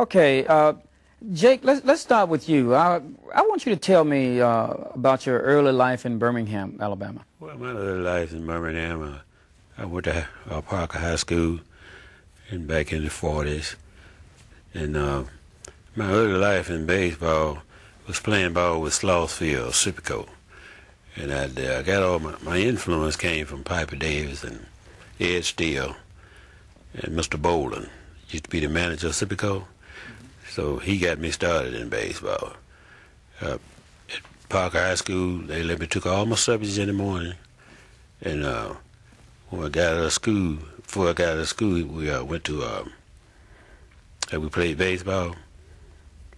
Okay, Jake, let's start with you. I want you to tell me about your early life in Birmingham, Alabama. Well, my early life in Birmingham, I went to Parker High School and back in the 40s. And my early life in baseball was playing ball with Slossfield, Sipico. And I got all my influence came from Piper Davis and Ed Steele and Mr. Bolden. Used to be the manager of Sipico. So he got me started in baseball. At Parker High School, they let me took all my subjects in the morning. And when I got out of school, before I got out of school, we went to, we played baseball.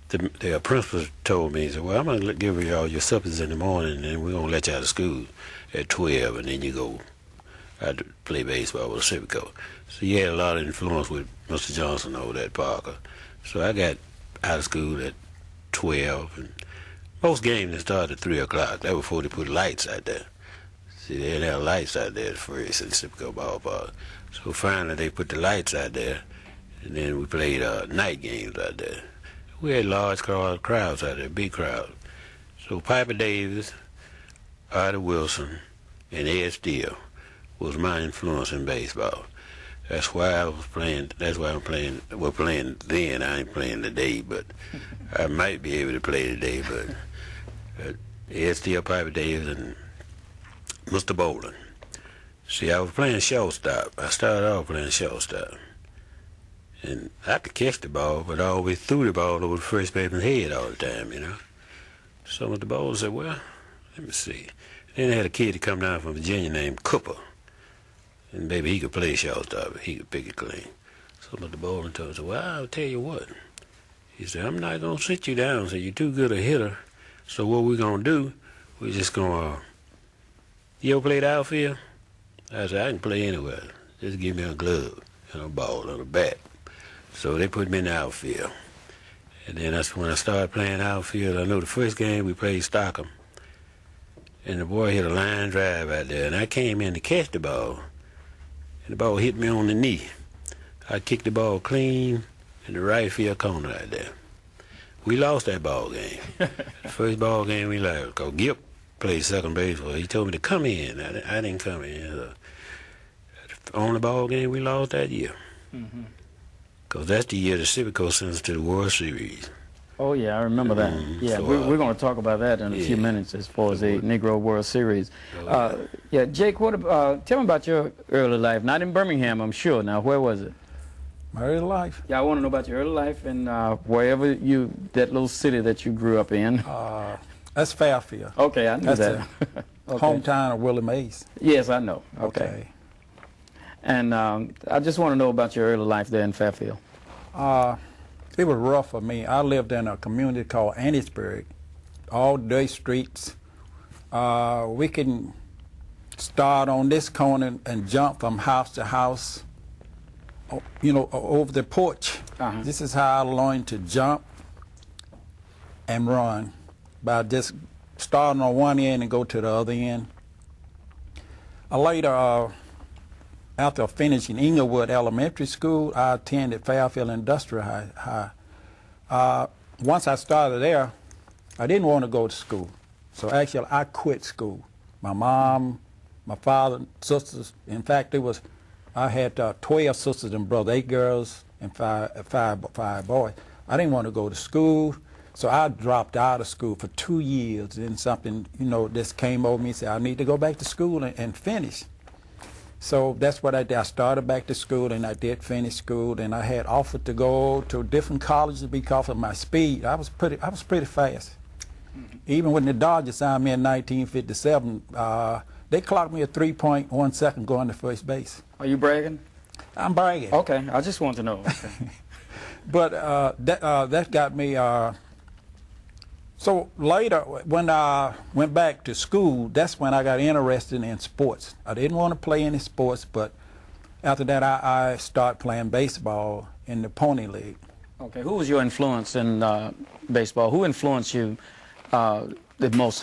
The principal told me, he said, well, I'm going to give you all your subjects in the morning, and then we're going to let you out of school at 12, and then you go out to play baseball with Civico. So he had a lot of influence with Mr. Johnson over there at Parker. So I got out of school at 12, and most games that started at 3 o'clock. That was before they put lights out there. See, they didn't have lights out there at first in Civico ballpark. So finally they put the lights out there, and then we played night games out there. We had large crowds out there, big crowds. So Piper Davis, Artie Wilson, and Ed Steele was my influence in baseball. That's why I was playing. That's why I'm playing. We're playing then. I ain't playing today, but I might be able to play today. But Ed Steele, Piper Davis, and Mr. Bolden. See, I was playing shortstop. I started off playing shortstop. And I could catch the ball, but I always threw the ball over the first baseman's head all the time, you know. So Mr. Bolden said, well, let me see. Then they had a kid to come down from Virginia named Cooper. And maybe he could play shortstop, he could pick it clean. So Mr. Bolden told us, well, I'll tell you what. He said, I'm not going to sit you down. So you're too good a hitter. So what we're going to do, we're just going to, you ever played outfield? I said, I can play anywhere. Just give me a glove and a ball and a bat. So they put me in the outfield. And then that's when I started playing outfield. I know the first game we played Stockham. And the boy hit a line drive out there. And I came in to catch the ball. And the ball hit me on the knee. I kicked the ball clean in the right field corner out there. We lost that ball game. The first ball game we lost. Because Gip played second base for. He told me to come in. I didn't come in. So the only ball game we lost that year. Mm-hmm. Because that's the year the Civico sent us to the World Series. Oh, yeah, I remember that. Yeah, so, we're going to talk about that in a few minutes as far as the Negro World Series. Yeah, Jake, tell me about your early life. Not in Birmingham, I'm sure. Now, where was it? My early life? Yeah, I want to know about your early life and wherever that little city that you grew up in. That's Fairfield. Okay, I knew that's that. Okay. Hometown of Willie Mays. Yes, I know. Okay. And I just want to know about your early life there in Fairfield. It was rough for me. I lived in a community called Annisburg, all day streets. We can start on this corner and jump from house to house, you know, over the porch. This is how I learned to jump and run, by just starting on one end and go to the other end. Later, after finishing Inglewood Elementary School, I attended Fairfield Industrial High. Once I started there, I didn't want to go to school. So actually, I quit school. My mom, my father, sisters, in fact, I had 12 sisters and brothers, 8 girls and five boys. I didn't want to go to school, so I dropped out of school for 2 years. Then something, you know, just came over me and said, I need to go back to school and finish. So that's what I did. I started back to school, and I did finish school, and I had offered to go to different colleges because of my speed. I was pretty fast. Even when the Dodgers signed me in 1957, they clocked me at 3.1 seconds going to first base. Are you bragging? I'm bragging. Okay, I just want to know. Okay. But that got me. So later, when I went back to school, that's when I got interested in sports. I didn't want to play any sports, but after that, I started playing baseball in the Pony League. Okay, who was your influence in baseball? Who influenced you the most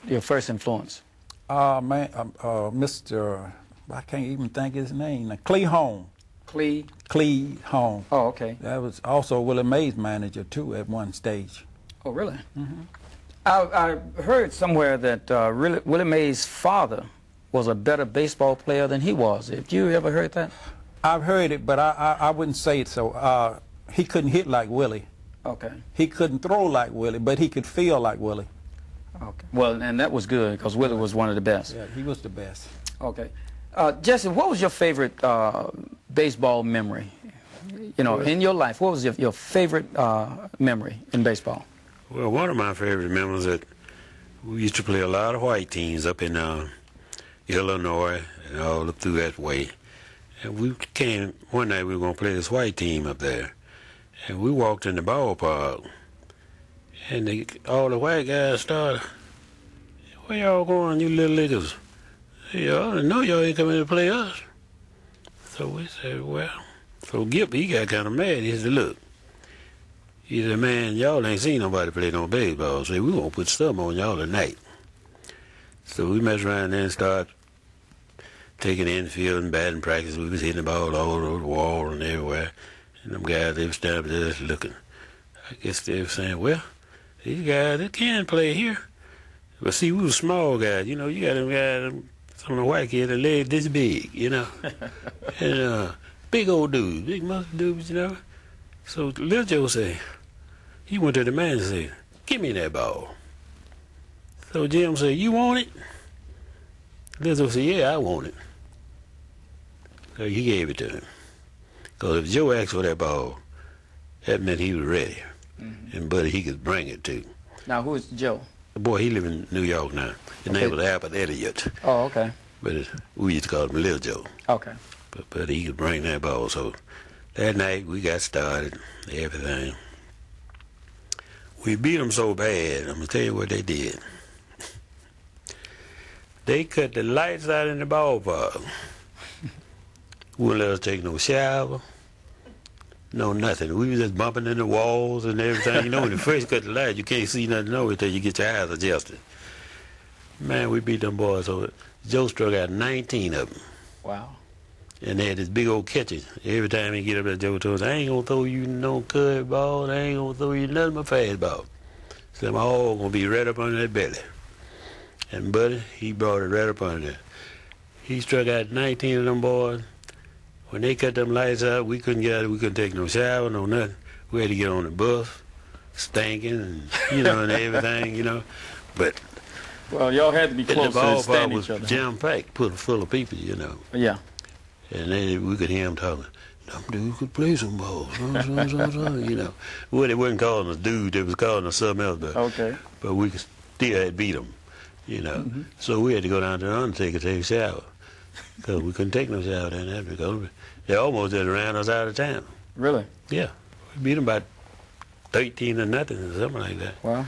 your first influence? Mr. I can't even think his name. Clay Holmes. Cleve home. Oh, okay. That was also Willie Mays' manager, too, at one stage. Oh, really? Mm-hmm. I heard somewhere that Willie Mays' father was a better baseball player than he was. Have you ever heard that? I've heard it, but I wouldn't say it so. He couldn't hit like Willie. Okay. He couldn't throw like Willie, but he could feel like Willie. Okay. Well, and that was good because Willie was one of the best. Yeah, he was the best. Okay. Jesse, what was your favorite baseball memory? You know, in your life, what was your favorite memory in baseball? Well, one of my favorite memories that we used to play a lot of white teams up in Illinois and all up through that way. And we came, one night we were going to play this white team up there. And we walked in the ballpark. And all the white guys started, "Where y'all going, you little niggas? Y'all didn't know y'all ain't coming to play us." So we said, well. So Gip, he got kind of mad. He said, "Look," he said, "man, y'all ain't seen nobody play no baseball. So we going to put something on y'all tonight." So we messed around there and started taking infield and batting practice. We was hitting the ball all over the wall and everywhere. And them guys, they were standing up there just looking. I guess they were saying, well, these guys, they can play here. But see, we were small guys. You know, you got them guys, some of the white kids, their legs this big, you know. And big old dudes, big muscle dudes, you know. So Lil Joe said, he went to the man and said, "Give me that ball." So Jim said, "You want it?" Lil Joe said, "Yeah, I want it." So he gave it to him. Because if Joe asked for that ball, that meant he was ready. Mm-hmm. And Buddy, he could bring it too. Now, who is Joe? Boy, he live in New York now. His name was Albert Elliott. Oh, okay. But we used to call him Lil Joe. Okay. But he could bring that ball. So that night we got started, everything. We beat them so bad, I'm going to tell you what they did. They cut the lights out in the ballpark. Wouldn't let us take no shower, no nothing. We was just bumping in the walls and everything. You know, when you first cut the lights, you can't see nothing over until you get your eyes adjusted. Man, we beat them boys over. Joe struck out 19 of them. Wow. And they had this big old catcher. Every time he get up there, Joe told us, "I ain't going to throw you no curve ball. I ain't going to throw you nothing but fastball. So I'm all going to be right up under that belly." And Buddy, he brought it right up under there. He struck out 19 of them boys. When they cut them lights out, we couldn't get out. We couldn't take no shower, no nothing. We had to get on the bus, stinking, and you know, and everything, you know. But well, y'all had to be close to stand each other. Was jam-packed, full of people, you know. Yeah. And then we could hear him talking. "Them dudes could play some ball," you know. Well, they wasn't calling us dudes; they was calling us something else. But okay. But we still had beat them, you know. Mm-hmm. So we had to go down to the Undertaker to take a shower. Because we couldn't take no shower down there because they almost just ran us out of town. Really? Yeah. We beat them by 13 to nothing or something like that. Wow.